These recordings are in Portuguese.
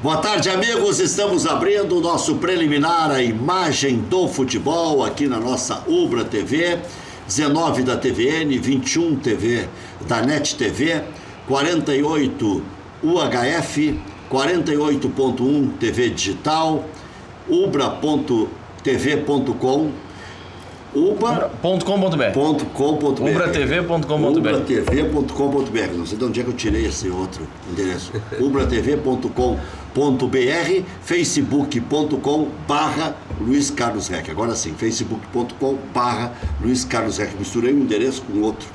Boa tarde, amigos. Estamos abrindo o nosso preliminar, a imagem do futebol, aqui na nossa Ubra TV, 19 da TVN, 21 TV da NET TV, 48 UHF, 48.1 TV Digital, ubra.tv.com, uba.com.br. ubratv.com.br. ubratv.com.br. Não sei de onde é que eu tirei esse outro endereço. ubratv.com.br, facebook.com/Luiz Carlos Reck. Agora sim, facebook.com/Luiz Carlos Reck. Misturei um endereço com outro.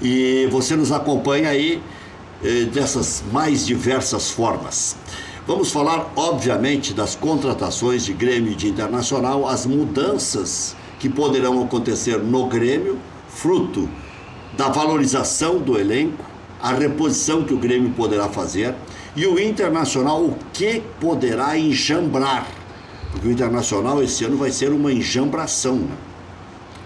E você nos acompanha aí dessas mais diversas formas. Vamos falar, obviamente, das contratações de Grêmio e de Internacional, as mudanças que poderão acontecer no Grêmio, fruto da valorização do elenco, a reposição que o Grêmio poderá fazer, e o Internacional, o que poderá enjambrar, porque o Internacional esse ano vai ser uma enjambração, né?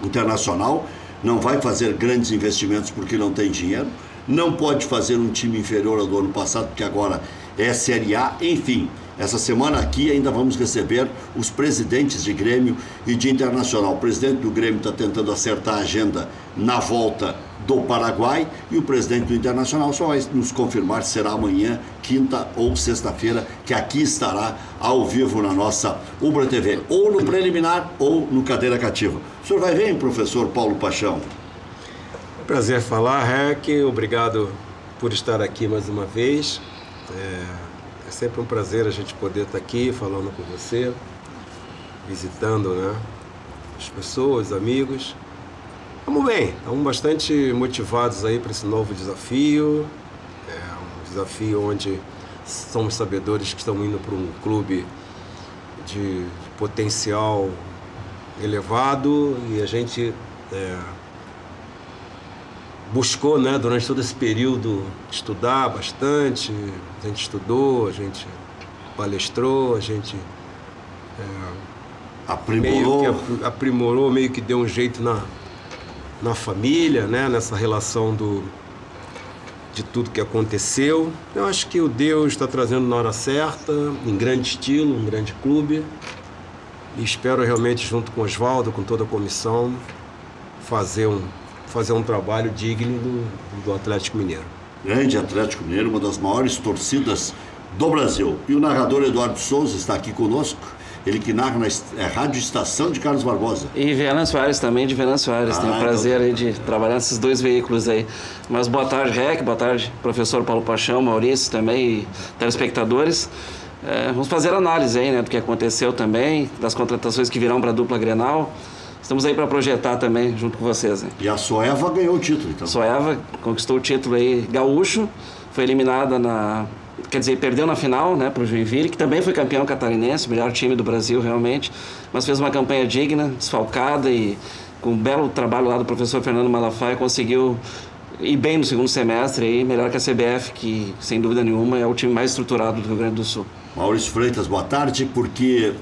O Internacional não vai fazer grandes investimentos porque não tem dinheiro, não pode fazer um time inferior ao do ano passado, porque agora é Série A, enfim. Essa semana aqui ainda vamos receber os presidentes de Grêmio e de Internacional. O presidente do Grêmio está tentando acertar a agenda na volta do Paraguai e o presidente do Internacional só vai nos confirmar se será amanhã, quinta ou sexta-feira, que aqui estará ao vivo na nossa Ubra TV, ou no preliminar ou no Cadeira Cativa. O senhor vai ver, professor Paulo Paixão? Prazer falar, Reck. Obrigado por estar aqui mais uma vez. É sempre um prazer a gente poder estar aqui falando com você, visitando, né, as pessoas, amigos. Vamos bem, estamos bastante motivados aí para esse novo desafio. É um desafio onde somos sabedores que estamos indo para um clube de potencial elevado e a gente buscou, né, durante todo esse período estudar bastante. A gente estudou, a gente palestrou, a gente aprimorou, meio que deu um jeito na família, né, nessa relação de tudo que aconteceu. Eu acho que o Deus está trazendo na hora certa, em grande estilo, um grande clube, e espero realmente, junto com o Oswaldo, com toda a comissão, fazer um trabalho digno do Atlético Mineiro. Grande Atlético Mineiro, uma das maiores torcidas do Brasil. E o narrador Eduardo Souza está aqui conosco, ele que narra na Rádio Estação de Carlos Barbosa. E Venâncio Aires também, de Venâncio Aires. Tenho o prazer aí de trabalhar nesses dois veículos aí. Mas boa tarde, Reck, boa tarde, professor Paulo Paixão, Maurício também e telespectadores. Vamos fazer análise aí, né, do que aconteceu também, das contratações que virão para a dupla Grenal. Estamos aí para projetar também, junto com vocês. Né? E a Soeva ganhou o título, então. Soeva conquistou o título aí gaúcho, foi eliminada perdeu na final, né, para o Joinville, que também foi campeão catarinense, o melhor time do Brasil realmente, mas fez uma campanha digna, desfalcada e com um belo trabalho lá do professor Fernando Malafaia, conseguiu ir bem no segundo semestre, aí, melhor que a CBF, que sem dúvida nenhuma é o time mais estruturado do Rio Grande do Sul. Maurício Freitas, boa tarde, porque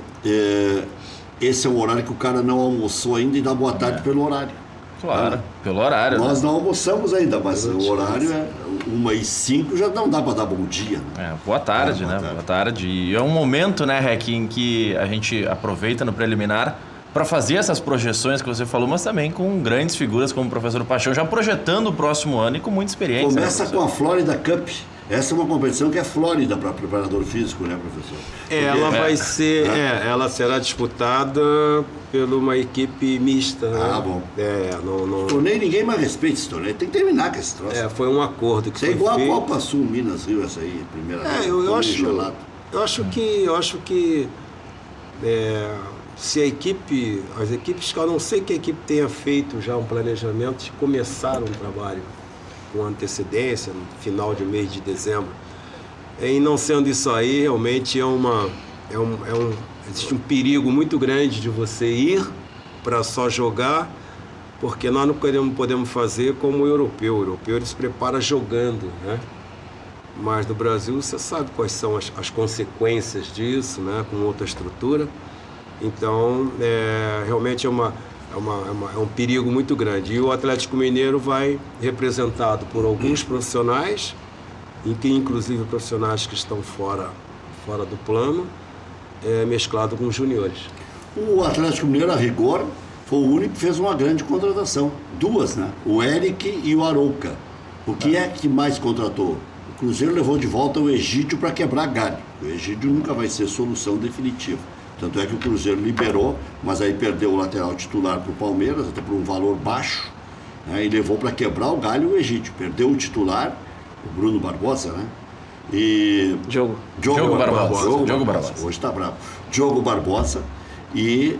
esse é um horário que o cara não almoçou ainda e dá boa tarde pelo horário. Claro, pelo horário. Nós não almoçamos ainda, mas o horário é 1h05, já não dá para dar bom dia. Né? Boa tarde, né? Boa tarde. E é um momento, né, Reck, em que a gente aproveita no preliminar para fazer essas projeções que você falou, mas também com grandes figuras como o professor Paixão, já projetando o próximo ano e com muita experiência. Começa com a Florida Cup. Essa é uma competição que é Flórida para preparador físico, né, professor? Ela vai ser, ela será disputada por uma equipe mista. Ah, né? bom. Não... Torneio, ninguém mais respeita esse torneio. Tem que terminar com esse troço. Foi um acordo que isso foi igual feito. a Copa Sul Minas Rio, essa aí, primeira vez. Eu acho que se as equipes, eu não sei que a equipe tenha feito já um planejamento de começar um trabalho com antecedência, no final de mês de dezembro. E não sendo isso aí, realmente existe um perigo muito grande de você ir para só jogar, porque nós não podemos fazer como o europeu. O europeu ele se prepara jogando, né? Mas no Brasil você sabe quais são as consequências disso, né? Com outra estrutura. Então, realmente é um perigo muito grande. E o Atlético Mineiro vai representado por alguns profissionais, inclusive profissionais que estão fora fora do plano, mesclado com os juniores. O Atlético Mineiro, a rigor, foi o único que fez uma grande contratação. Duas, né? O Eric e o Arouca. O que é que mais contratou? O Cruzeiro levou de volta o Egídio para quebrar galho. O Egídio nunca vai ser solução definitiva. Tanto é que o Cruzeiro liberou, mas aí perdeu o lateral titular para o Palmeiras, até por um valor baixo, né? E levou para quebrar o galho o Egídio. Perdeu o titular, o Bruno Barbosa, né? E... Diogo Barbosa. Hoje está bravo. Diogo Barbosa, e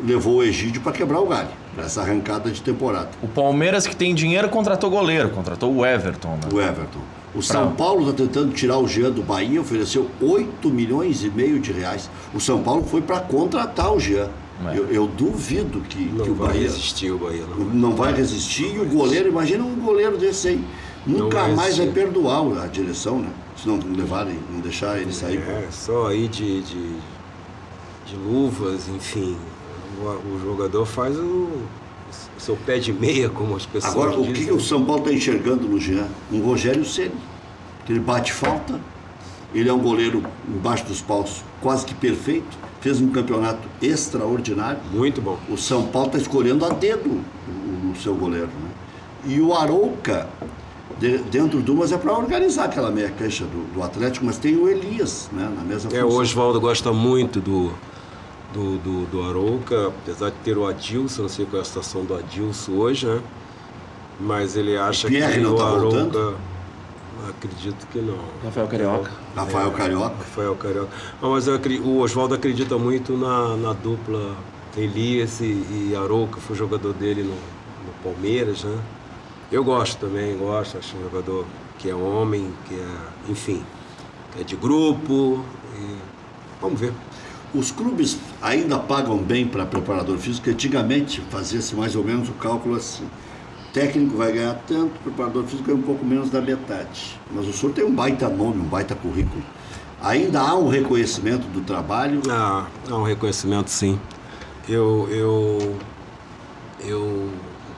levou o Egídio para quebrar o galho, para essa arrancada de temporada. O Palmeiras, que tem dinheiro, contratou goleiro, contratou o Everton. Né? O Everton. O São Paulo está tentando tirar o Jean do Bahia, ofereceu 8,5 milhões de reais. O São Paulo foi para contratar o Jean. Eu duvido que o Bahia... Resistir, o Bahia não vai resistir. E o goleiro, imagina um goleiro desse aí. Nunca mais vai perdoar a direção, né? Se não levarem, não deixar ele sair. Só aí de luvas, enfim. O jogador faz o seu pé de meia, como as pessoas Agora, dizem. o que o São Paulo está enxergando no Jean? Um Rogério Ceni. Ele bate falta, ele é um goleiro embaixo dos paus quase que perfeito, fez um campeonato extraordinário. Muito bom. O São Paulo está escolhendo a dedo o seu goleiro, né? E o Arouca, dentro do mas é para organizar aquela meia cancha do Atlético, mas tem o Elias, né, na mesma função. O Oswaldo gosta muito do Arouca, apesar de ter o Adilson, não sei qual é a situação do Adilson hoje, né? Mas ele acha que não o tá Arouca... voltando? Acredito que não. Rafael Carioca. Rafael Carioca. Não, mas o Oswaldo acredita muito na dupla Elias e Arouca, foi jogador dele no Palmeiras, né? Eu gosto também, acho um jogador que é homem, que é, enfim, que é de grupo, e vamos ver. Os clubes ainda pagam bem para preparador físico, antigamente fazia-se mais ou menos o cálculo assim. O técnico vai ganhar tanto, o preparador físico ganha um pouco menos da metade. Mas o senhor tem um baita nome, um baita currículo. Ainda há um reconhecimento do trabalho? Há um reconhecimento, sim. Eu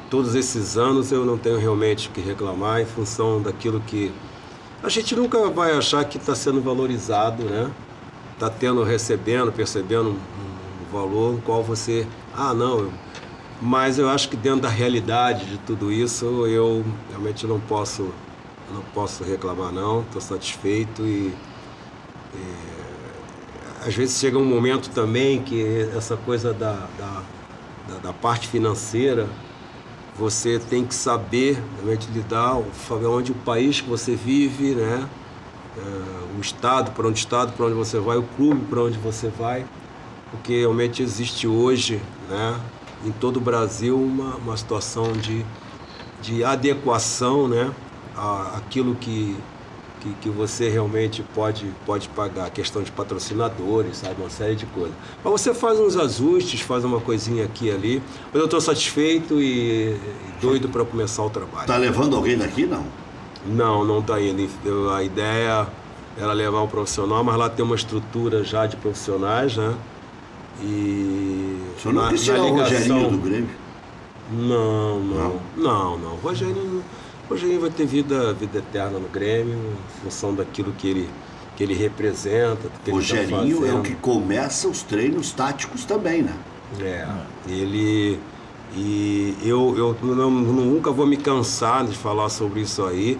todos esses anos eu não tenho realmente o que reclamar em função daquilo que... A gente nunca vai achar que está sendo valorizado, né? Está percebendo um valor no qual você... Mas eu acho que dentro da realidade de tudo isso, eu realmente não posso reclamar, não. Estou satisfeito e às vezes chega um momento também que essa coisa da parte financeira, você tem que saber realmente lidar onde o país que você vive, né? O estado para onde você vai, o clube para onde você vai, porque realmente existe hoje, né, em todo o Brasil uma situação de adequação, né, àquilo que você realmente pode pagar, questão de patrocinadores, sabe, uma série de coisas. Mas você faz uns ajustes, faz uma coisinha aqui e ali, mas eu estou satisfeito e doido para começar o trabalho. Está levando alguém daqui, não? Não está indo. A ideia era levar um profissional, mas lá tem uma estrutura já de profissionais, né? E o senhor não quis tirar o Rogerinho do Grêmio? Não. O Rogerinho vai ter vida eterna no Grêmio, em função daquilo que ele representa. O Rogerinho é o que começa os treinos táticos também, né? E eu nunca vou me cansar de falar sobre isso aí,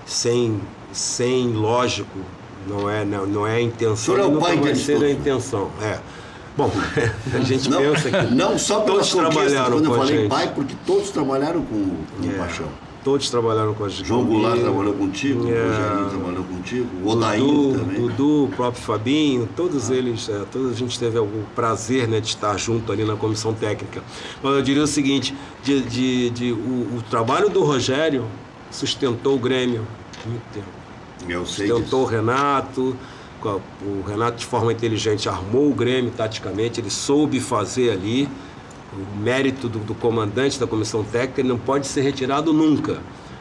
sem lógico, não é a intenção, é o nunca pai vai deles ser todos. a intenção. Bom, a gente pensa que não só pelas todos trabalharam quando eu com a falei gente. pai, porque todos trabalharam com o Paixão. Todos trabalharam com a gente. João Goulart trabalhou contigo, o Rogerinho trabalhou contigo, o Odair também. Dudu, o próprio Fabinho, todos eles, todos a gente teve o prazer, né, de estar junto ali na comissão técnica. Mas eu diria o seguinte, o trabalho do Rogério sustentou o Grêmio há muito tempo. Eu sei Sustentou disso. o Renato de forma inteligente armou o Grêmio taticamente, ele soube fazer ali. O mérito do comandante da comissão técnica não pode ser retirado nunca,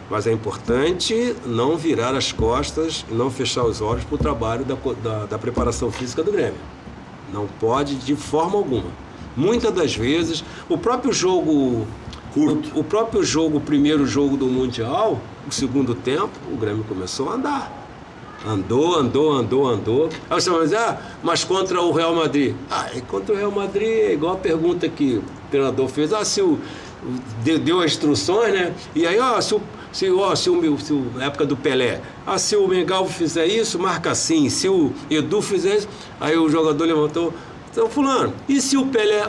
mas é importante não virar as costas e não fechar os olhos para o trabalho da preparação física do Grêmio. Não pode de forma alguma. Muitas das vezes, o próprio jogo curto, o primeiro jogo do Mundial, o segundo tempo, o Grêmio começou a andar. Andou. Aí você vai dizer, mas contra o Real Madrid. E contra o Real Madrid é igual a pergunta que o treinador fez. Deu as instruções, né? E aí, na época do Pelé, se o Mengalvo fizer isso, marca assim. Se o Edu fizer isso, aí o jogador levantou. Então, fulano, e se o Pelé...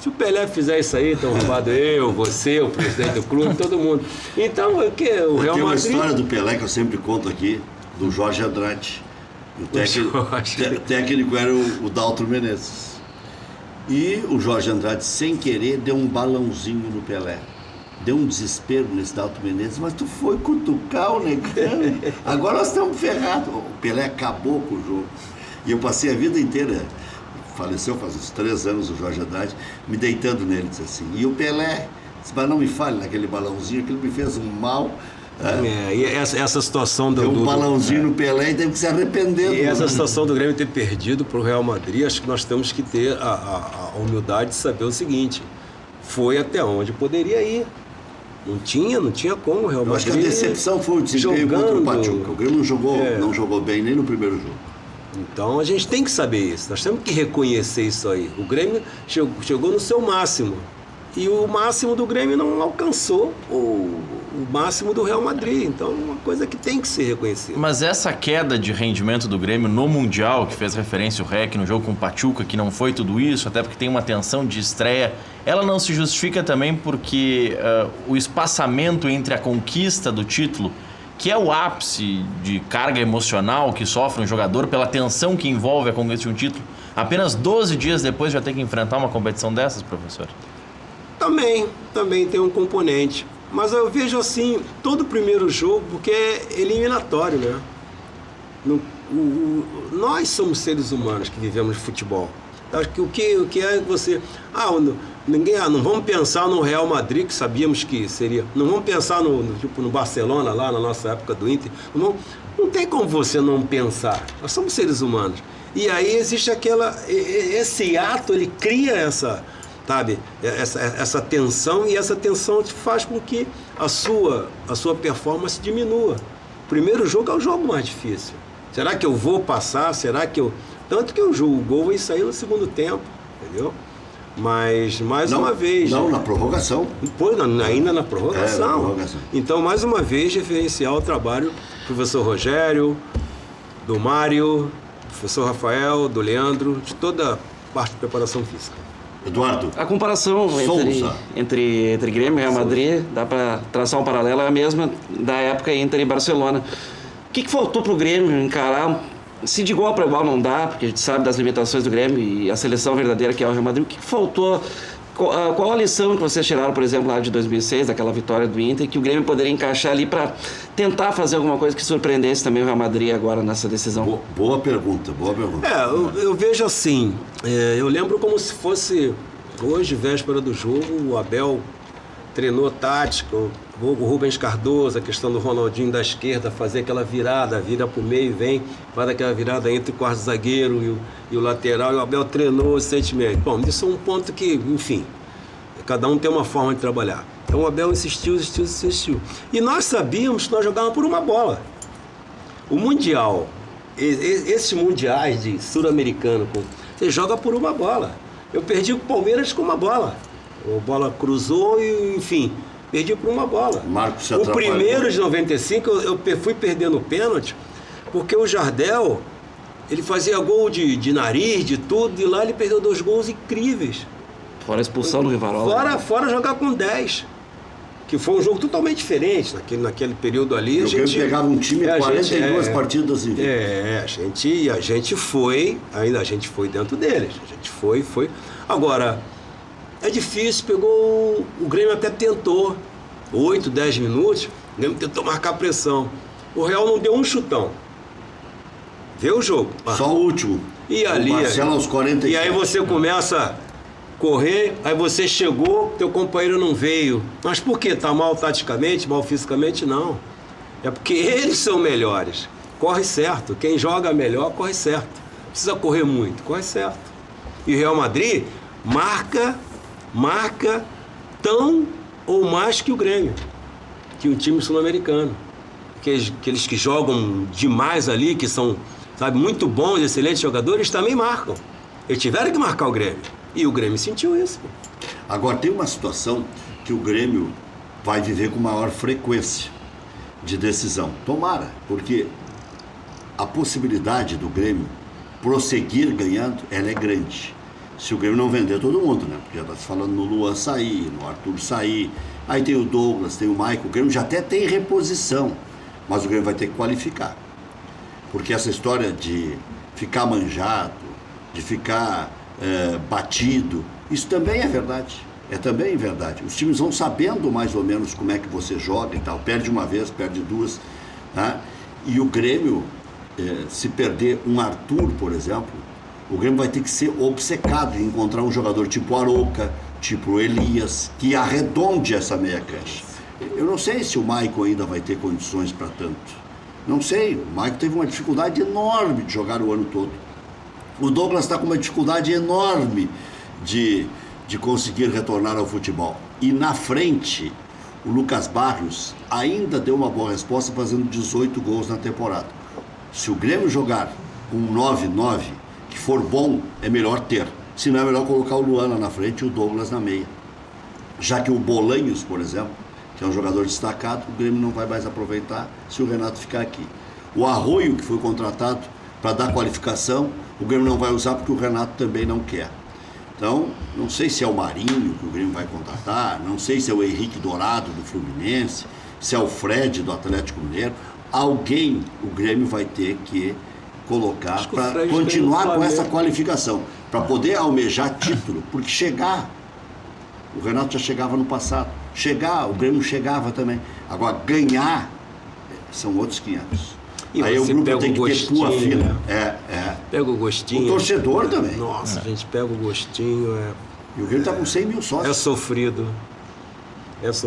se o Pelé fizer isso aí, estão roubado eu, você, o presidente do clube, todo mundo. Então, o que? O Real Madrid... Tem uma história do Pelé que eu sempre conto aqui, do Jorge Andrade. O técnico era o Daltro Menezes. E o Jorge Andrade, sem querer, deu um balãozinho no Pelé. Deu um desespero nesse Daltro Menezes, mas tu foi cutucar o negão. Agora nós estamos ferrados. O Pelé acabou com o jogo. E eu passei a vida inteira, faleceu faz uns 3 anos o Jorge Andrade, me deitando nele, disse assim. E o Pelé, disse, mas não me fale naquele balãozinho, aquilo me fez um mal. E essa situação deu um balãozinho no Pelé e teve que se arrepender. E essa situação do Grêmio ter perdido para o Real Madrid, acho que nós temos que ter a humildade de saber o seguinte: foi até onde poderia ir. Não tinha como o Real Madrid. Eu acho que a decepção foi o desempenho contra o Pachuca. O Grêmio não jogou bem nem no primeiro jogo. Então a gente tem que saber isso, nós temos que reconhecer isso aí. O Grêmio chegou no seu máximo. E o máximo do Grêmio não alcançou o máximo do Real Madrid. Então, é uma coisa que tem que ser reconhecida. Mas essa queda de rendimento do Grêmio no Mundial, que fez referência o REC no jogo com o Pachuca, que não foi tudo isso, até porque tem uma tensão de estreia, ela não se justifica também porque o espaçamento entre a conquista do título, que é o ápice de carga emocional que sofre um jogador pela tensão que envolve a conquista de um título, apenas 12 dias depois já tem que enfrentar uma competição dessas, professor? Também tem um componente. Mas eu vejo assim, todo primeiro jogo, porque é eliminatório, né? Nós somos seres humanos que vivemos de futebol. Acho que o que é você... não vamos pensar no Real Madrid, que sabíamos que seria... Não vamos pensar no Barcelona, lá na nossa época do Inter. Não tem como você não pensar. Nós somos seres humanos. E aí existe esse ato, ele cria essa tensão, e essa tensão te faz com que a sua performance diminua. O primeiro jogo é o jogo mais difícil. Será que eu vou passar? Tanto que o gol vai sair no segundo tempo, entendeu? Mas, uma vez... Não, na prorrogação. Ainda na prorrogação. Na prorrogação. Então, mais uma vez, referenciar o trabalho do professor Rogério, do Mário, do professor Rafael, do Leandro, de toda a parte de preparação física. Eduardo. A comparação entre Grêmio e Real Madrid, dá para traçar um paralelo, é a mesma da época Inter e Barcelona. O que faltou para o Grêmio encarar? Se de igual para igual não dá, porque a gente sabe das limitações do Grêmio e a seleção verdadeira que é o Real Madrid. O que faltou? Qual a lição que vocês tiraram, por exemplo, lá de 2006, daquela vitória do Inter, que o Grêmio poderia encaixar ali para tentar fazer alguma coisa que surpreendesse também o Real Madrid agora nessa decisão? Boa pergunta. Eu vejo assim, eu lembro como se fosse hoje, véspera do jogo, o Abel treinou tática, o Rubens Cardoso, a questão do Ronaldinho da esquerda, fazer aquela virada, vira pro meio, faz aquela virada entre o quarto zagueiro e o lateral, e o Abel treinou esse sentimento. Bom, isso é um ponto que, enfim, cada um tem uma forma de trabalhar. Então o Abel insistiu. E nós sabíamos que nós jogávamos por uma bola. O Mundial, esses mundiais de sul-americano, você joga por uma bola. Eu perdi o Palmeiras com uma bola. A bola cruzou e, enfim, perdi por uma bola. O primeiro de 95, eu fui perdendo o pênalti, porque o Jardel, ele fazia gol de nariz, de tudo, e lá ele perdeu 2 gols incríveis. Fora a expulsão do Rivarola. Fora jogar com 10. Que foi um jogo totalmente diferente. Naquele período ali, a gente pegava um time 42 partidas em vida. A gente foi dentro deles. A gente foi. Agora, é difícil, o Grêmio até tentou 8, 10 minutos, o Grêmio tentou marcar pressão. O Real não deu um chutão. Vê o jogo. Só o último. E ali, Marcelo aos 47. E aí você começa a correr, aí você chegou, teu companheiro não veio. Mas por quê? Tá mal taticamente, mal fisicamente? Não. É porque eles são melhores. Corre certo. Quem joga melhor, corre certo. Não precisa correr muito, corre certo. E o Real Madrid marca tão ou mais que o Grêmio, que o time sul-americano. aqueles que jogam demais ali, que são, sabe, muito bons, excelentes jogadores, também marcam. Eles tiveram que marcar o Grêmio. E o Grêmio sentiu isso. Agora, tem uma situação que o Grêmio vai viver com maior frequência de decisão. Tomara, porque a possibilidade do Grêmio prosseguir ganhando, ela é grande. Se o Grêmio não vender todo mundo, né? Porque já está se falando no Luan sair, no Arthur sair, aí tem o Douglas, tem o Maicon, o Grêmio já até tem reposição, mas o Grêmio vai ter que qualificar. Porque essa história de ficar manjado, de ficar batido, isso também é verdade. É também verdade. Os times vão sabendo mais ou menos como é que você joga e tal. Perde uma vez, perde duas. Tá? E o Grêmio, se perder um Arthur, por exemplo, o Grêmio vai ter que ser obcecado em encontrar um jogador tipo Arouca, tipo Elias, que arredonde essa meia cancha. Eu não sei se o Maicon ainda vai ter condições para tanto. Não sei. O Maicon teve uma dificuldade enorme de jogar o ano todo. O Douglas está com uma dificuldade enorme de conseguir retornar ao futebol. E na frente, o Lucas Barrios ainda deu uma boa resposta, fazendo 18 gols na temporada. Se o Grêmio jogar com 9-9, que for bom, é melhor ter. Se não, é melhor colocar o Luan lá na frente e o Douglas na meia. Já que o Bolanhos, por exemplo, que é um jogador destacado, o Grêmio não vai mais aproveitar se o Renato ficar aqui. O Arroio, que foi contratado para dar qualificação, o Grêmio não vai usar porque o Renato também não quer. Então, não sei se é o Marinho que o Grêmio vai contratar, não sei se é o Henrique Dourado do Fluminense, se é o Fred do Atlético Mineiro. Alguém o Grêmio vai ter que colocar para continuar com essa qualificação, para poder almejar título, porque chegar, o Renato já chegava no passado, o Grêmio chegava também. Agora, ganhar, são outros 500. E aí o grupo tem que ter tua fila. Pega o gostinho. O torcedor também. Nossa, a gente pega o gostinho. E o Grêmio está com 100 mil sócios. É sofrido. Mas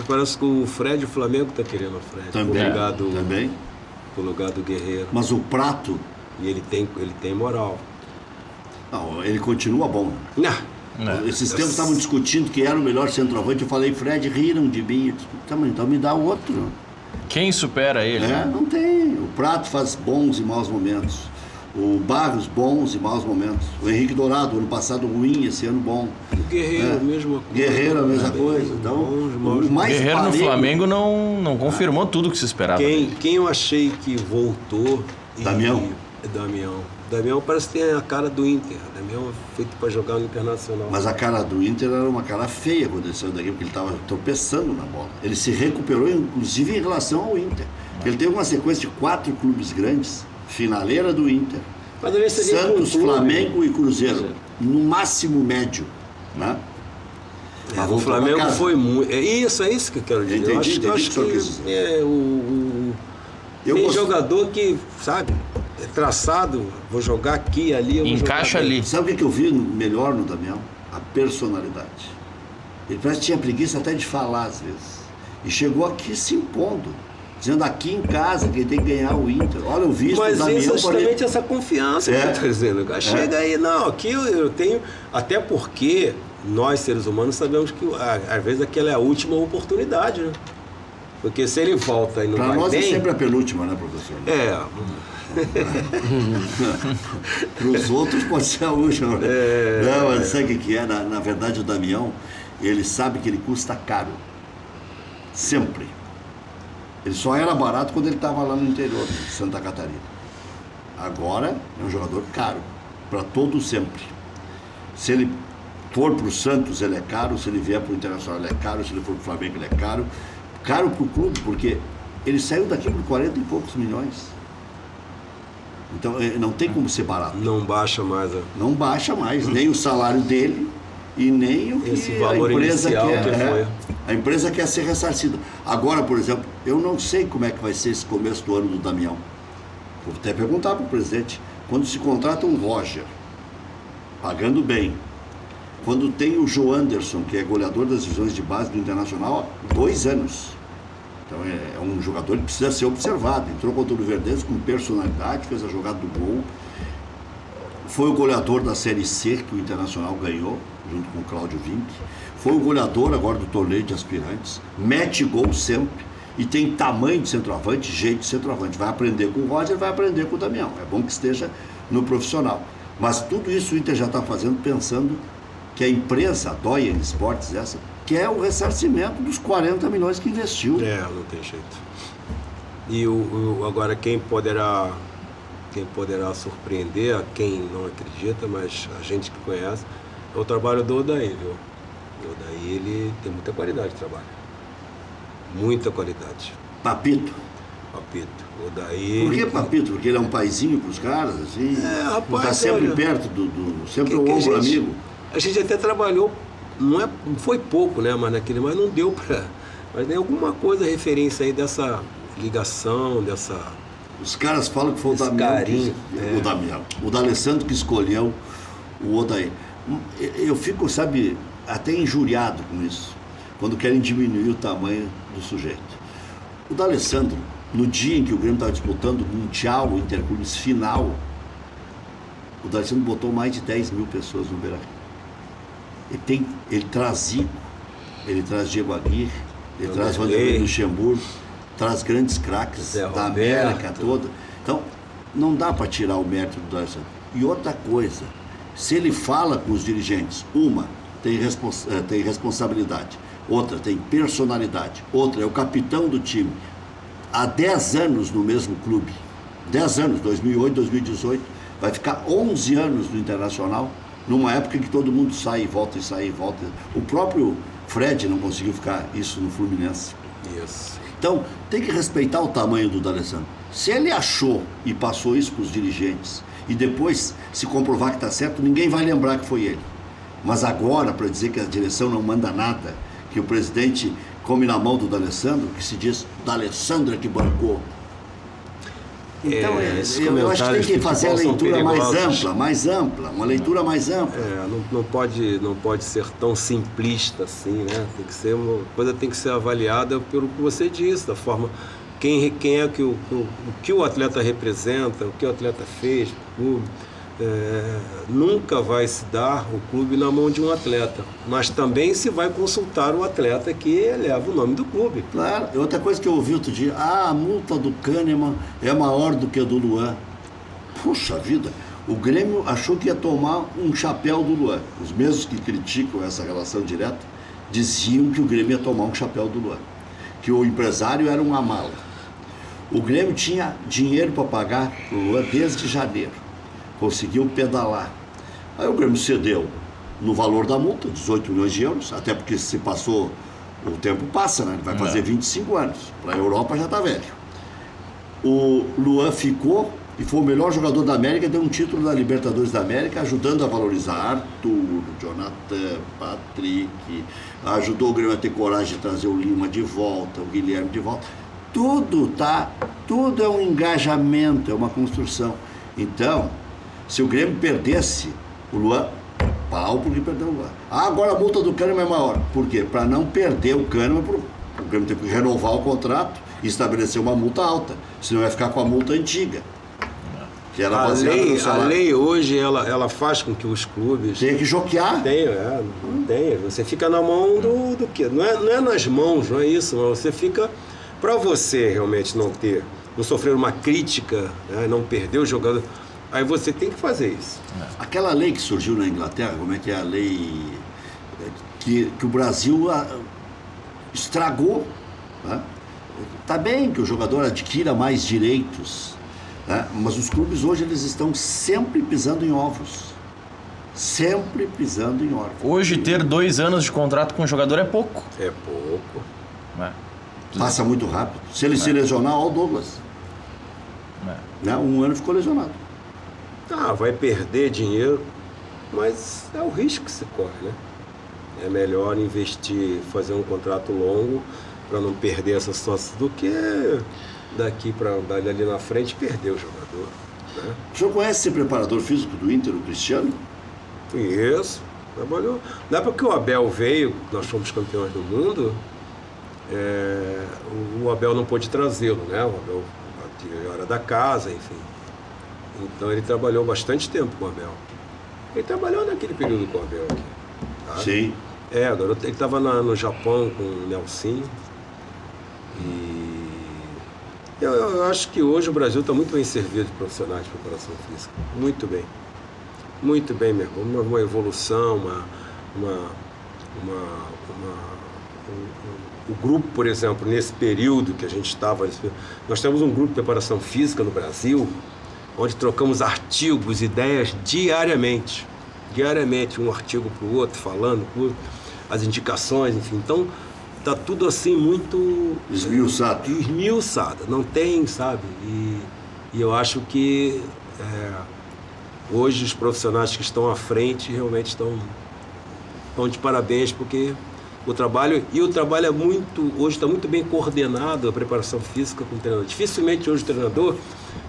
parece que o Fred, o Flamengo está querendo o Fred. Também. Pro lugar do Guerreiro. Mas o Prato... E ele tem moral. Não, ele continua bom. Não. Esses tempos estavam discutindo que era o melhor centroavante. Eu falei, Fred, riram de mim. Eu disse, então me dá outro. Quem supera ele? Não tem. O Prato faz bons e maus momentos. O Barros, bons e maus momentos. O Henrique Dourado, ano passado ruim, esse ano bom. O Guerreiro, a mesma coisa. Guerreiro, a mesma coisa. Então, o mais Guerreiro no Flamengo não confirmou tudo que se esperava. Quem eu achei que voltou... Damião parece que tem a cara do Inter. Damião é feito para jogar no Internacional. Mas a cara do Inter era uma cara feia quando ele saiu daqui, porque ele estava tropeçando na bola. Ele se recuperou, inclusive, em relação ao Inter. Ele teve uma sequência de 4 clubes grandes, finaleira do Inter, Santos, Flamengo e Cruzeiro. No máximo médio, né? O Flamengo foi muito... É isso que eu quero dizer. Eu acho que tem jogador que, sabe, é traçado, vou jogar aqui, ali, encaixa ali. Sabe o que eu vi melhor no Damião? A personalidade. Ele parece que tinha preguiça até de falar às vezes. E chegou aqui se impondo, dizendo aqui em casa que ele tem que ganhar o Inter. Olha, eu vi isso do Damião. Mas isso é justamente essa confiança que eu estou dizendo. Chega aí, não, aqui eu tenho... Até porque nós, seres humanos, sabemos que às vezes aquela é a última oportunidade, né? Porque se ele volta e não vai bem... Para nós é sempre a penúltima, né, professor? Para os outros pode ser a última. Não, mas sabe o que é? Na verdade, o Damião, ele sabe que ele custa caro. Sempre. Ele só era barato quando ele estava lá no interior de Santa Catarina. Agora é um jogador caro. Para todo sempre. Se ele for para o Santos, ele é caro. Se ele vier para o Internacional, ele é caro. Se ele for para o Flamengo, ele é caro. Caro para o clube, porque ele saiu daqui por 40 e poucos milhões. Então, não tem como ser barato. Não baixa mais. Não baixa mais, nem o salário dele e nem o que esse valor a empresa inicial quer. A empresa quer ser ressarcida. Agora, por exemplo, eu não sei como é que vai ser esse começo do ano do Damião. Vou até perguntar para o presidente. Quando se contrata um Roger, pagando bem, quando tem o João Anderson, que é goleador das divisões de base do Internacional, há 2 anos. Então é um jogador que precisa ser observado. Entrou contra o Luverdense com personalidade, fez a jogada do gol. Foi o goleador da Série C que o Internacional ganhou, junto com o Cláudio Vinck. Foi o goleador agora do torneio de aspirantes. Mete gol sempre. e tem tamanho de centroavante, jeito de centroavante. Vai aprender com o Roger, vai aprender com o Damião. É bom que esteja no profissional. Mas tudo isso o Inter já está fazendo pensando que a empresa, a Doyen Esportes, essa, quer o ressarcimento dos 40 milhões que investiu. Não tem jeito. E agora quem poderá surpreender, a quem não acredita, mas a gente que conhece, é o trabalho do Odair, viu? O Odair, ele tem muita qualidade de trabalho. Muita qualidade. Papito. O Odair... Por que Papito? Porque ele é um paizinho para os caras, assim? Rapaz, está sempre olha, perto sempre o ombro amigo. A gente até trabalhou, não foi pouco, né? Mas não deu para... Mas tem alguma coisa, referência aí dessa ligação, dessa... Os caras falam que foi o Damião. Carinho, o Damião. O D'Alessandro que escolheu o Odair. Eu fico, sabe, até injuriado com isso, quando querem diminuir o tamanho do sujeito. O D'Alessandro, no dia em que o Grêmio estava disputando o Mundial, o Interclubes final, o D'Alessandro botou mais de 10 mil pessoas no Beira-Rio. Ele traz Zico, ele traz Diego Aguirre, ele traz Vanderlei Luxemburgo, traz grandes craques da América toda. Então, não dá para tirar o mérito do D'Alessandro. E outra coisa, se ele fala com os dirigentes, uma, tem responsabilidade, outra, tem personalidade, outra, é o capitão do time, há 10 anos no mesmo clube, 10 anos, 2008, 2018, vai ficar 11 anos no Internacional, numa época em que todo mundo sai e volta, e sai e volta. O próprio Fred não conseguiu ficar isso no Fluminense. Isso. Então, tem que respeitar o tamanho do D'Alessandro. Se ele achou e passou isso para os dirigentes, e depois se comprovar que está certo, ninguém vai lembrar que foi ele. Mas agora, para dizer que a direção não manda nada, que o presidente come na mão do D'Alessandro, que se diz D'Alessandro é que bancou. Então, eu acho que tem que fazer a leitura mais ampla, uma leitura mais ampla. Não pode ser tão simplista assim, né? Tem que ser uma coisa, tem que ser avaliada pelo que você disse, da forma quem é que o que o atleta representa, o que o atleta fez, o clube. Nunca vai se dar o clube na mão de um atleta, mas também se vai consultar o atleta que eleva o nome do clube. Claro, outra coisa que eu ouvi outro dia, a multa do Kahneman é maior do que a do Luan. Puxa vida, o Grêmio achou que ia tomar um chapéu do Luan. Os mesmos que criticam essa relação direta diziam que o Grêmio ia tomar um chapéu do Luan, que o empresário era uma mala. O Grêmio tinha dinheiro para pagar o Luan desde janeiro. Conseguiu pedalar. Aí o Grêmio cedeu no valor da multa, 18 milhões de euros, até porque se passou, o tempo passa, né? Ele vai fazer 25 anos. Para a Europa já está velho. O Luan ficou e foi o melhor jogador da América, deu um título da Libertadores da América, ajudando a valorizar Arthur, Jonathan, Patrick, ajudou o Grêmio a ter coragem de trazer o Lima de volta, o Guilherme de volta. Tudo é um engajamento, é uma construção. Então, se o Grêmio perdesse o Luan, pau porque perdeu o Luan. Agora a multa do Kahneman é maior. Por quê? Para não perder o Kahneman, o Grêmio tem que renovar o contrato e estabelecer uma multa alta. Senão vai ficar com a multa antiga. Que era a lei hoje, ela faz com que os clubes... Tem que joquear. Não tem. Você fica na mão do quê? Não é nas mãos, não é isso. Mas você fica... Para você realmente não sofrer uma crítica, né, não perder o jogador... Aí você tem que fazer isso. Aquela lei que surgiu na Inglaterra, como é que é a lei que o Brasil estragou, né? Tá bem que o jogador adquira mais direitos, né? Mas os clubes hoje eles estão sempre pisando em ovos. Sempre pisando em ovos. Hoje ter 2 anos de contrato com um jogador é pouco. É pouco. Passa muito rápido. Se ele se lesionar, olha o Douglas. Né? 1 ano ficou lesionado. Vai perder dinheiro, mas é o risco que se corre, né? É melhor investir, fazer um contrato longo para não perder essa situação do que dali na frente perder o jogador. Né? O senhor conhece esse preparador físico do Inter, o Cristiano? Conheço, trabalhou. Na época que o Abel veio, nós fomos campeões do mundo, o Abel não pôde trazê-lo, né? O Abel era da casa, enfim. Então ele trabalhou bastante tempo com o Abel. Ele trabalhou naquele período com o Abel aqui. Tá? Sim. Agora ele estava no Japão com o Nelsinho. E Eu acho que hoje o Brasil está muito bem servido de profissionais de preparação física. Muito bem. Muito bem mesmo. Uma evolução, o grupo, por exemplo, nesse período que a gente estava... Nós temos um grupo de preparação física no Brasil, onde trocamos artigos, ideias diariamente. Diariamente, um artigo para o outro, falando as indicações, enfim. Então, está tudo assim muito... Esmiuçado. Não tem, sabe? E eu acho que hoje os profissionais que estão à frente realmente estão de parabéns, porque o trabalho é muito... Hoje está muito bem coordenado a preparação física com o treinador. Dificilmente hoje o treinador,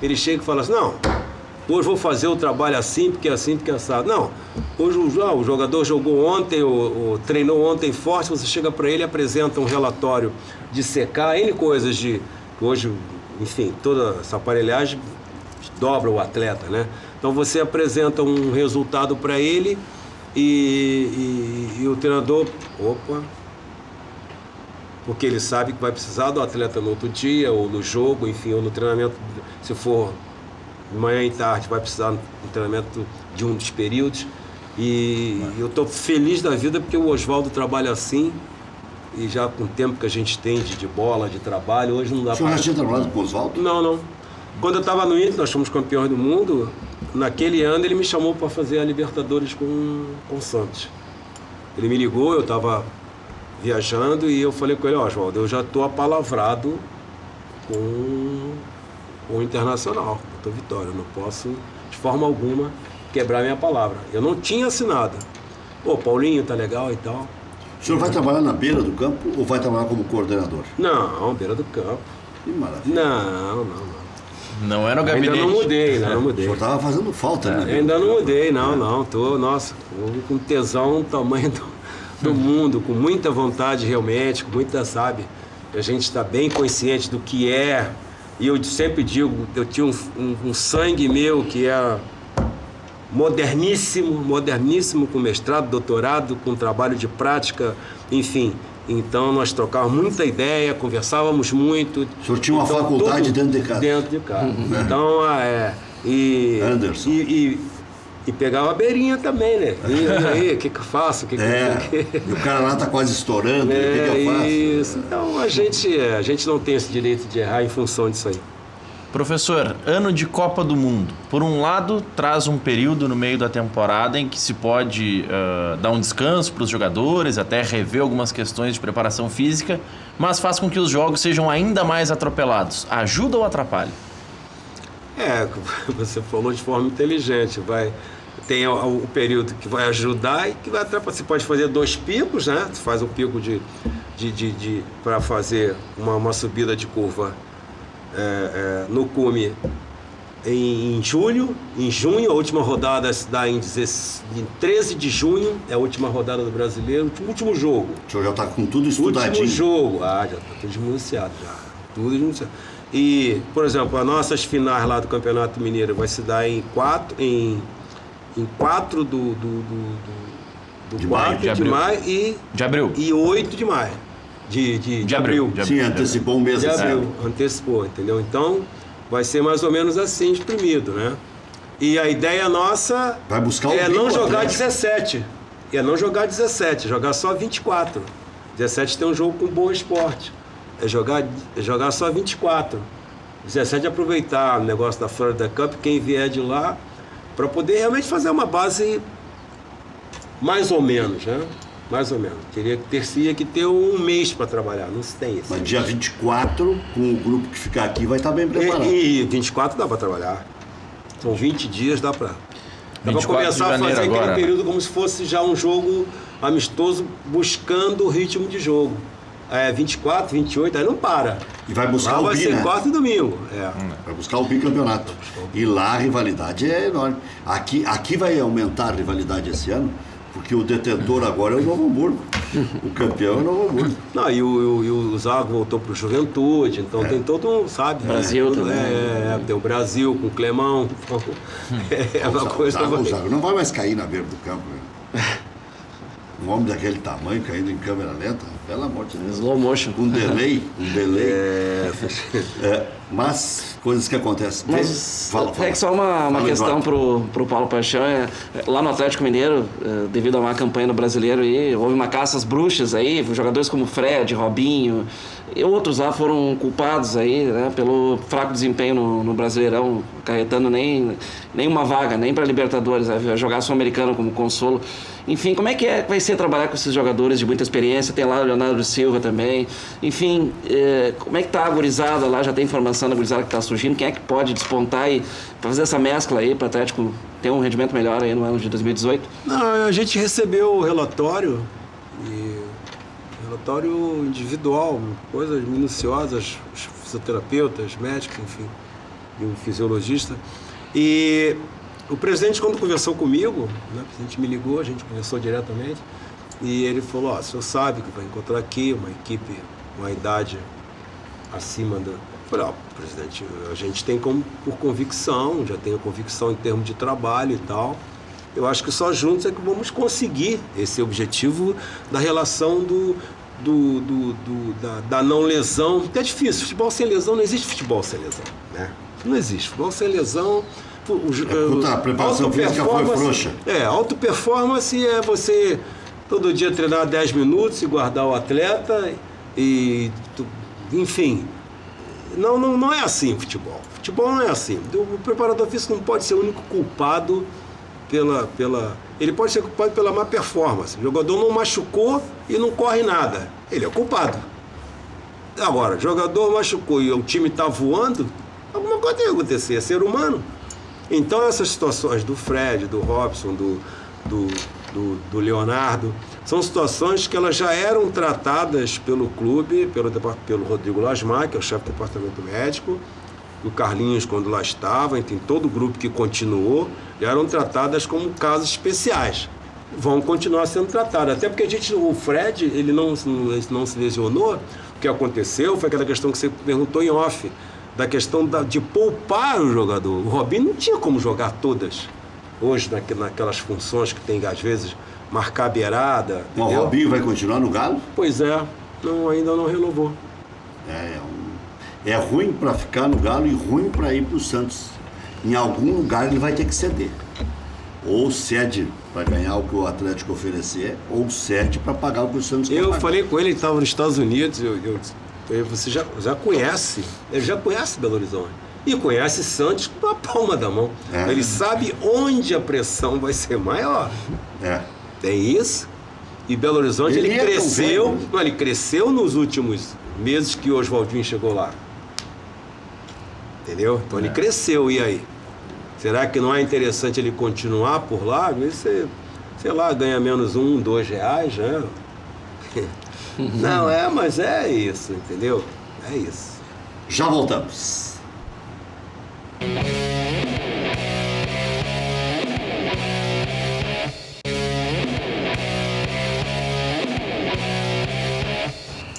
ele chega e fala assim, não... Hoje vou fazer o trabalho assim, porque é assado. Não, hoje o jogador jogou ontem, ou treinou ontem forte, você chega para ele e apresenta um relatório de secar, N coisas de... Hoje, enfim, toda essa aparelhagem dobra o atleta, né? Então você apresenta um resultado para ele e o treinador... Porque ele sabe que vai precisar do atleta no outro dia, ou no jogo, enfim, ou no treinamento, se for... de manhã e tarde, vai precisar do treinamento de um dos períodos. E eu estou feliz da vida porque o Oswaldo trabalha assim, e já com o tempo que a gente tem de bola, de trabalho, hoje não dá para... O senhor já tinha trabalhado com o Oswaldo? Não. Quando eu estava no Inter, nós fomos campeões do mundo, naquele ano ele me chamou para fazer a Libertadores com o Santos. Ele me ligou, eu estava viajando, e eu falei com ele, Oswaldo, eu já estou apalavrado com o Internacional, com a Vitória. Eu não posso, de forma alguma, quebrar minha palavra. Eu não tinha assinado. Paulinho, tá legal e tal. O senhor vai trabalhar na beira do campo ou vai trabalhar como coordenador? Não, beira do campo. Que maravilha. Não. Não era o gabinete. Ainda não mudei. O senhor estava fazendo falta, né? Ainda não mudei, não. Tô com tesão, tamanho do mundo, com muita vontade realmente, com muita, sabe? A gente está bem consciente do que é. E eu sempre digo, eu tinha um sangue meu que é moderníssimo, com mestrado, doutorado, com trabalho de prática, enfim. Então nós trocávamos muita ideia, conversávamos muito. O senhor tinha uma faculdade dentro de casa? Dentro de casa. Então, Anderson. E pegava a beirinha também, né? E aí, o que eu faço? E o cara lá tá quase estourando, o que eu faço? Isso. Então a gente não tem esse direito de errar em função disso aí. Professor, ano de Copa do Mundo. Por um lado, traz um período no meio da temporada em que se pode dar um descanso para os jogadores, até rever algumas questões de preparação física, mas faz com que os jogos sejam ainda mais atropelados. Ajuda ou atrapalha? Você falou de forma inteligente. Tem o período que vai ajudar e que vai atrapalhar. Você pode fazer 2 picos, né? Você faz um pico para fazer uma subida de curva no cume em junho, a última rodada se dá em 13 de junho, é a última rodada do Brasileiro, o último jogo. O senhor já está com tudo estudadinho? Último jogo, já está tudo esmiuçado, tudo esmiuçado. E, por exemplo, as nossas finais lá do Campeonato Mineiro vai se dar em 4 do 4 de maio de abril. E 8 de maio. De abril. Sim, antecipou um mês. De abril, antecipou, entendeu? Então, vai ser mais ou menos assim, exprimido, né? E a ideia nossa vai buscar não jogar 17. Jogar só 24. 17 tem um jogo com Boa Esporte. É jogar só 24. 17 aproveitar o negócio da Florida Cup, quem vier de lá, para poder realmente fazer uma base mais ou menos, né? Mais ou menos. Teria que ter um mês para trabalhar, não se tem isso. Mas dia 24, com o grupo que ficar aqui, vai estar bem preparado. E 24 dá para trabalhar. São 20 dias, dá para começar a fazer aquele período como se fosse já um jogo amistoso, buscando o ritmo de jogo. 24, 28, aí não para. E vai buscar lá o vai bi, ser né? quarta e domingo. Vai buscar o bicampeonato. E lá a rivalidade é enorme. Aqui vai aumentar a rivalidade esse ano, porque o detentor agora é o Novo Hamburgo. O campeão é o Novo Hamburgo. Não, e o Zago voltou para o Juventude, então tem todo um, sabe? Brasil também. Tem o Brasil com o Clemão. Uma coisa. O Zago não vai mais cair na beira do campo. Né? Um homem daquele tamanho caindo em câmera lenta, pelo amor de Deus. Slow motion. Um delay. Mas coisas que acontecem. Mas Fala. é que só uma Fala, questão Eduardo. pro Paulo Paixão. Lá no Atlético Mineiro, devido a uma campanha no Brasileiro, aí, houve uma caça às bruxas aí, jogadores como Fred, Robinho e outros lá foram culpados aí, né, pelo fraco desempenho no Brasileirão, acarretando nem uma vaga, nem para Libertadores, né, jogar Sul-Americano como consolo. Enfim, como é que vai ser trabalhar com esses jogadores de muita experiência? Tem lá o Leonardo Silva também. Enfim, como é que tá a gurizada lá? Já tem informação da gurizada que tá surgindo? Quem é que pode despontar e fazer essa mescla aí para o Atlético ter um rendimento melhor aí no ano de 2018? Não, a gente recebeu o relatório, relatório individual, coisas minuciosas, os fisioterapeutas, médicos, enfim, e um fisiologista. E o presidente, quando conversou comigo, né, o presidente me ligou, a gente conversou diretamente, e ele falou, o senhor sabe que vai encontrar aqui uma equipe, uma idade acima da... Eu falei, presidente, a gente tem por convicção, já tenho convicção em termos de trabalho e tal. Eu acho que só juntos é que vamos conseguir esse objetivo da relação da não lesão, porque é difícil, futebol sem lesão, não existe futebol sem lesão, né? Não existe, futebol sem lesão... A preparação física foi frouxa. Alta performance é você todo dia treinar 10 minutos e guardar o atleta enfim, não é assim futebol. Futebol não é assim. O preparador físico não pode ser o único culpado ele pode ser culpado pela má performance. O jogador não machucou e não corre nada. Ele é culpado. Agora, o jogador machucou e o time está voando, alguma coisa tem que acontecer, é ser humano. Então essas situações do Fred, do Robson, do Leonardo, são situações que elas já eram tratadas pelo clube, pelo Rodrigo Lasmar, que é o chefe do departamento médico, do Carlinhos quando lá estava, tem todo o grupo que continuou, já eram tratadas como casos especiais. Vão continuar sendo tratadas, até porque o Fred, ele não se lesionou, o que aconteceu foi aquela questão que você perguntou em off, da questão de poupar o jogador. O Robinho não tinha como jogar todas. Hoje, naquelas funções que tem, às vezes, marcar a beirada. O Robinho vai continuar no Galo? Pois é, ainda não renovou. É ruim para ficar no Galo e ruim para ir para o Santos. Em algum lugar ele vai ter que ceder. Ou cede para ganhar o que o Atlético oferecer, ou cede para pagar o que o Santos quer pagar. Eu falei com ele estava nos Estados Unidos, você já conhece, ele já conhece Belo Horizonte e conhece Santos com a palma da mão. Ele sabe onde a pressão vai ser maior. Tem isso. E Belo Horizonte ele cresceu nos últimos meses que o Oswaldinho chegou lá. Entendeu? Então ele cresceu, e aí? Será que não é interessante ele continuar por lá? Às vezes você, sei lá, ganha menos R$1, R$2, né? Não, mas é isso, entendeu? É isso. Já voltamos.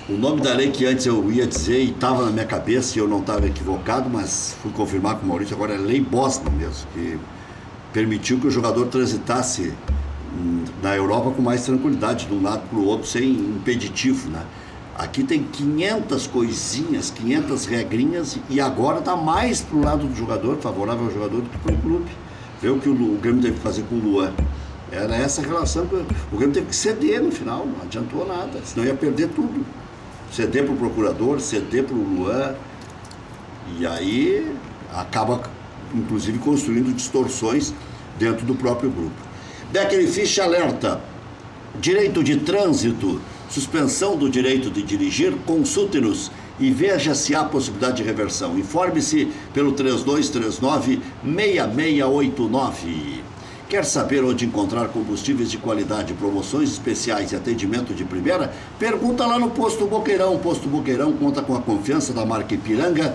O nome da lei que antes eu ia dizer e estava na minha cabeça e eu não estava equivocado, mas fui confirmar com o Maurício, agora é lei Bosman mesmo, que permitiu que o jogador transitasse na Europa com mais tranquilidade, de um lado para o outro, sem impeditivo, né? Aqui tem 500 coisinhas, 500 regrinhas, e agora está mais para o lado do jogador, favorável ao jogador, do que para o clube. Vê o que o Grêmio teve que fazer com o Luan. Era essa relação que o Grêmio teve que ceder no final, não adiantou nada, senão ia perder tudo. Ceder para o procurador, ceder para o Luan, e aí acaba, inclusive, construindo distorções dentro do próprio grupo. Becker e Ficha alerta: direito de trânsito, suspensão do direito de dirigir, consulte-nos e veja se há possibilidade de reversão. Informe-se pelo 3239-6689. Quer saber onde encontrar combustíveis de qualidade, promoções especiais e atendimento de primeira? Pergunta lá no Posto Boqueirão. O Posto Boqueirão conta com a confiança da marca Ipiranga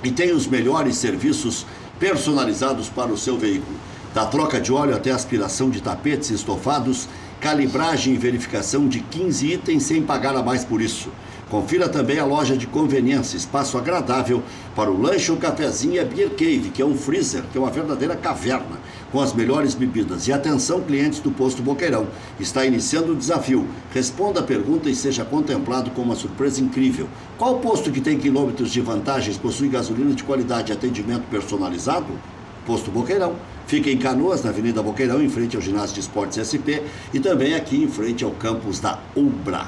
e tem os melhores serviços personalizados para o seu veículo. Da troca de óleo até aspiração de tapetes e estofados, calibragem e verificação de 15 itens sem pagar a mais por isso. Confira também a loja de conveniência, espaço agradável para o lanche, o cafezinho e a Beer Cave, que é um freezer, que é uma verdadeira caverna. com as melhores bebidas. E atenção, clientes do Posto Boqueirão, está iniciando o desafio. Responda a pergunta e seja contemplado com uma surpresa incrível. Qual posto que tem quilômetros de vantagens, possui gasolina de qualidade e atendimento personalizado? Posto Boqueirão. Fica em Canoas, na Avenida Boqueirão, em frente ao Ginásio de Esportes SP e também aqui em frente ao campus da Ubra.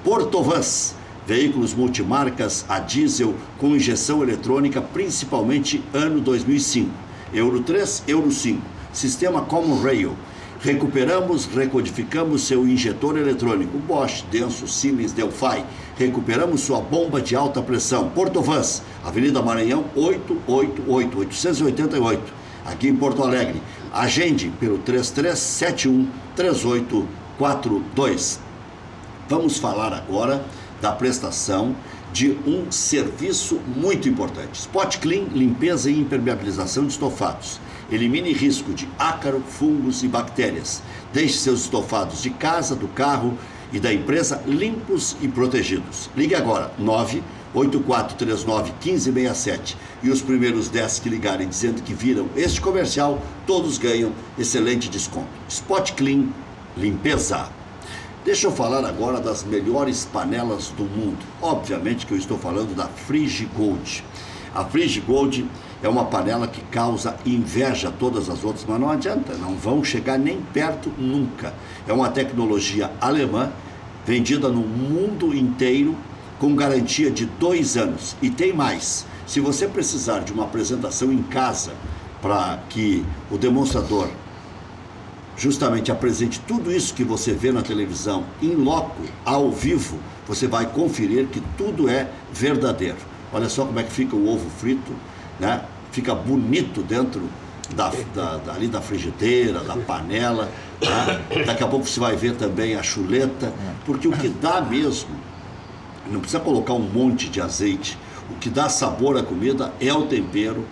Portovans, veículos multimarcas a diesel com injeção eletrônica, principalmente ano 2005. Euro 3, Euro 5. Sistema Common Rail. Recuperamos, recodificamos seu injetor eletrônico Bosch, Denso, Siemens, Delphi. Recuperamos sua bomba de alta pressão. Portovans, Avenida Maranhão, 888, aqui em Porto Alegre. Agende pelo 3371-3842. Vamos falar agora da prestação de um serviço muito importante. Spot Clean, limpeza e impermeabilização de estofados. Elimine risco de ácaro, fungos e bactérias. Deixe seus estofados de casa, do carro e da empresa limpos e protegidos. Ligue agora, 98439-1567. E os primeiros 10 que ligarem dizendo que viram este comercial, todos ganham excelente desconto. Spot Clean, limpeza. Deixa eu falar agora das melhores panelas do mundo. Obviamente que eu estou falando da Frigigold. A Frigigold é uma panela que causa inveja a todas as outras, mas não adianta, não vão chegar nem perto nunca. É uma tecnologia alemã, vendida no mundo inteiro, com garantia de 2 anos. E tem mais, se você precisar de uma apresentação em casa para que o demonstrador justamente apresente tudo isso que você vê na televisão, in loco, ao vivo, você vai conferir que tudo é verdadeiro. Olha só como é que fica o ovo frito, né? Fica bonito dentro ali da frigideira, da panela, né? Daqui a pouco você vai ver também a chuleta, porque o que dá mesmo, não precisa colocar um monte de azeite, o que dá sabor à comida é o tempero,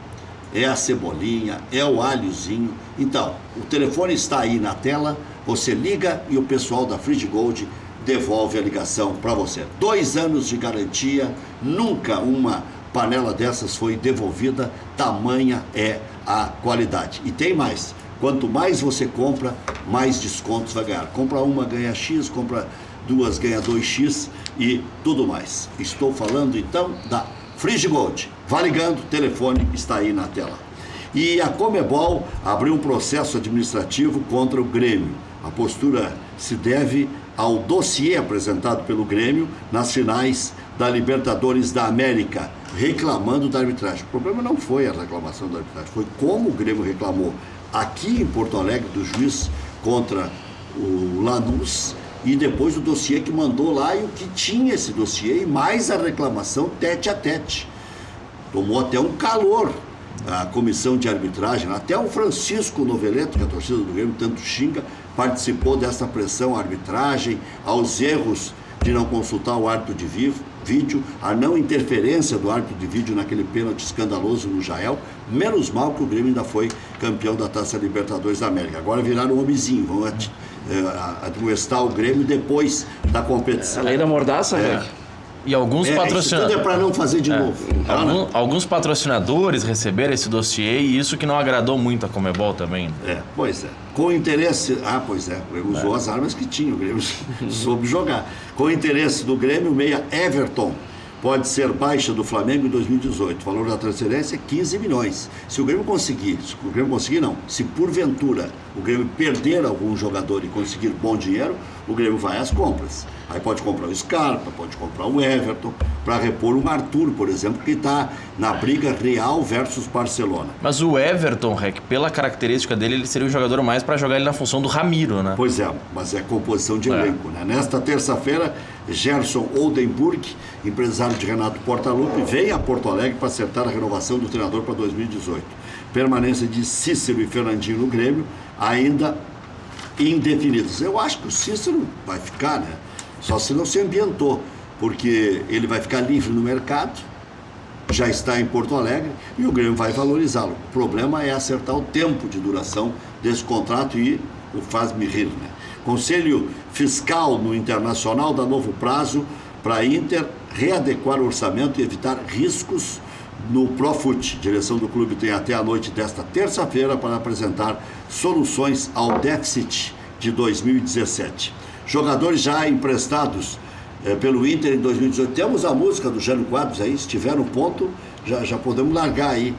é a cebolinha, é o alhozinho. Então, o telefone está aí na tela, você liga e o pessoal da Frigigold devolve a ligação para você. 2 anos de garantia, nunca uma panela dessas foi devolvida, tamanha é a qualidade. E tem mais, quanto mais você compra, mais descontos vai ganhar. Compra uma, ganha X, compra 2, ganha 2X e tudo mais. Estou falando então da Frigigold. Vá ligando, o telefone está aí na tela. E a Conmebol abriu um processo administrativo contra o Grêmio. A postura se deve ao dossiê apresentado pelo Grêmio nas finais da Libertadores da América, reclamando da arbitragem. O problema não foi a reclamação da arbitragem, foi como o Grêmio reclamou aqui em Porto Alegre do juiz contra o Lanús, e depois o dossiê que mandou lá e o que tinha esse dossiê, e mais a reclamação tete a tete. Tomou até um calor a comissão de arbitragem, até o Francisco Noveleto, que a torcida do Grêmio tanto xinga, participou dessa pressão à arbitragem, aos erros de não consultar o árbitro de vídeo, a não interferência do árbitro de vídeo naquele pênalti escandaloso no Jael. Menos mal que o Grêmio ainda foi campeão da Taça Libertadores da América. Agora viraram um homenzinho, vão admoestar o Grêmio depois da competição. A lei da mordaça, né? E alguns patrocinadores. Isso tudo é para não fazer de novo. Alguns patrocinadores receberam esse dossiê e isso que não agradou muito a Conmebol também. Pois é. Com interesse. Pois é. O Grêmio usou as armas que tinha, o Grêmio soube jogar. Com interesse do Grêmio, o meia Everton pode ser baixa do Flamengo em 2018. O valor da transferência é 15 milhões. Se o Grêmio conseguir, se porventura o Grêmio perder algum jogador e conseguir bom dinheiro, o Grêmio vai às compras. Aí pode comprar o Scarpa, pode comprar o Everton, para repor um Arthur, por exemplo, que está na briga Real versus Barcelona. Mas o Everton, Rec, pela característica dele, ele seria o jogador mais para jogar ele na função do Ramiro, né? Pois é, mas é composição de elenco, né? Nesta terça-feira, Gerson Oldenburg, empresário de Renato Portaluppi, veio a Porto Alegre para acertar a renovação do treinador para 2018. Permanência de Cícero e Fernandinho no Grêmio, ainda indefinidos. Eu acho que o Cícero vai ficar, né? Só se não se ambientou, porque ele vai ficar livre no mercado, já está em Porto Alegre e o Grêmio vai valorizá-lo. O problema é acertar o tempo de duração desse contrato e o faz-me rir, né? Conselho Fiscal no Internacional dá novo prazo para a Inter readequar o orçamento e evitar riscos no Profut. A direção do clube tem até a noite desta terça-feira para apresentar soluções ao déficit de 2017. Jogadores já emprestados pelo Inter em 2018. Temos a música do Jânio Quadros aí, se tiver no ponto, já podemos largar aí.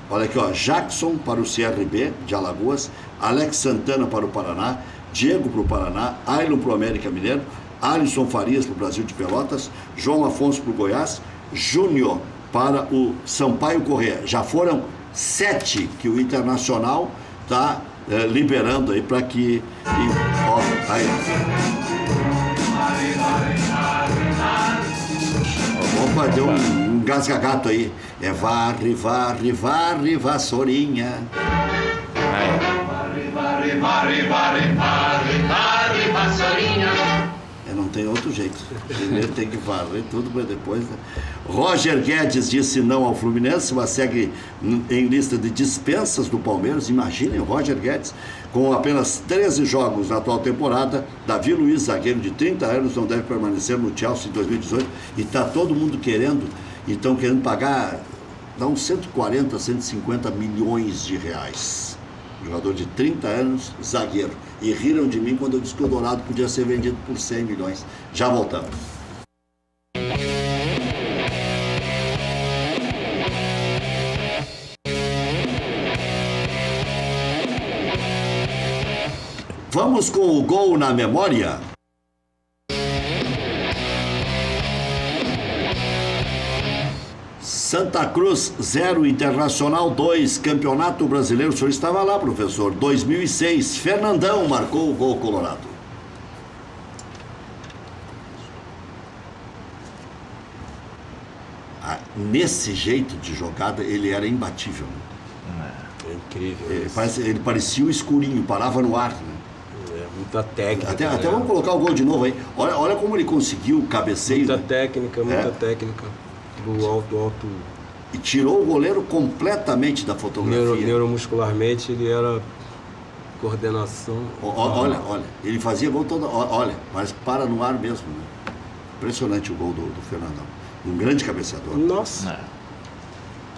Olha aqui, ó, Jackson para o CRB de Alagoas, Alex Santana para o Paraná, Diego para o Paraná, Ailon para o América Mineiro, Alisson Farias para o Brasil de Pelotas, João Afonso para o Goiás, Júnior para o Sampaio Corrêa. Já foram 7 que o Internacional está liberando aí para que... Ó, aí. Opa, deu um gasgagato aí. É varre, varre, varre, vassourinha. Varre, varre, varre, varre, varre, varre, vassourinha. Não tem outro jeito. Primeiro tem que varrer tudo para depois, né? Roger Guedes disse não ao Fluminense, mas segue em lista de dispensas do Palmeiras. Imaginem o Roger Guedes, com apenas 13 jogos na atual temporada. Davi Luiz, zagueiro de 30 anos, não deve permanecer no Chelsea em 2018. E está todo mundo querendo, e estão querendo pagar, dá uns 140, 150 milhões de reais. Jogador de 30 anos, zagueiro. E riram de mim quando eu disse que o Dourado podia ser vendido por 100 milhões. Já voltamos. Vamos com o gol na memória. Santa Cruz 0, Internacional 2, Campeonato Brasileiro. O senhor estava lá, professor. 2006, Fernandão marcou o gol colorado. Nesse jeito de jogada, ele era imbatível. É incrível. Ele parecia o escurinho, parava no ar. Né? Muita técnica. Até vamos colocar o gol de novo aí. Olha como ele conseguiu o cabeceio. Muita técnica, muita técnica. Do alto. E tirou o goleiro completamente da fotografia. Neuromuscularmente ele era coordenação. Olha, ele fazia gol todo. Olha, mas para no ar mesmo. Né? Impressionante o gol do Fernandão. Um grande cabeceador. Nossa.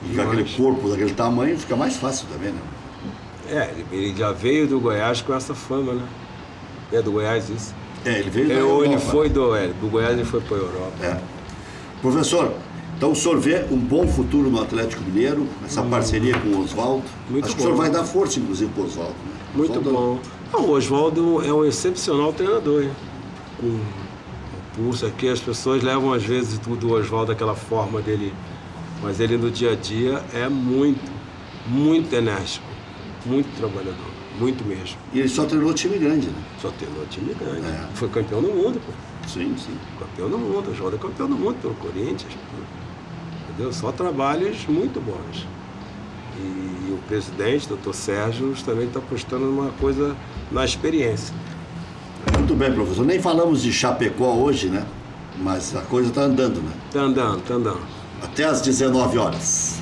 E com aquele corpo daquele tamanho fica mais fácil também, né? Ele já veio do Goiás com essa fama, né? É do Goiás isso? Ele veio da Europa. Ele foi do Goiás e foi para a Europa. Professor, então o senhor vê um bom futuro no Atlético Mineiro, essa parceria com o Oswaldo. Acho que o senhor vai dar força, inclusive, para o Oswaldo. Né? Muito bom. O Oswaldo é um excepcional treinador, hein? Com pulso aqui, as pessoas levam às vezes tudo do Oswaldo, aquela forma dele, mas ele no dia a dia é muito enérgico, muito trabalhador, muito mesmo. E ele só treinou time grande, né? Só treinou time grande. Foi campeão do mundo, pô. Sim. Campeão do mundo, o Oswaldo é campeão do mundo pelo Corinthians. Entendeu? Só trabalhos muito bons. E o presidente, doutor Sérgio, também está apostando numa coisa na experiência. Muito bem, professor. Nem falamos de Chapecó hoje, né? Mas a coisa está andando, né? Tá andando. Até às 19 horas.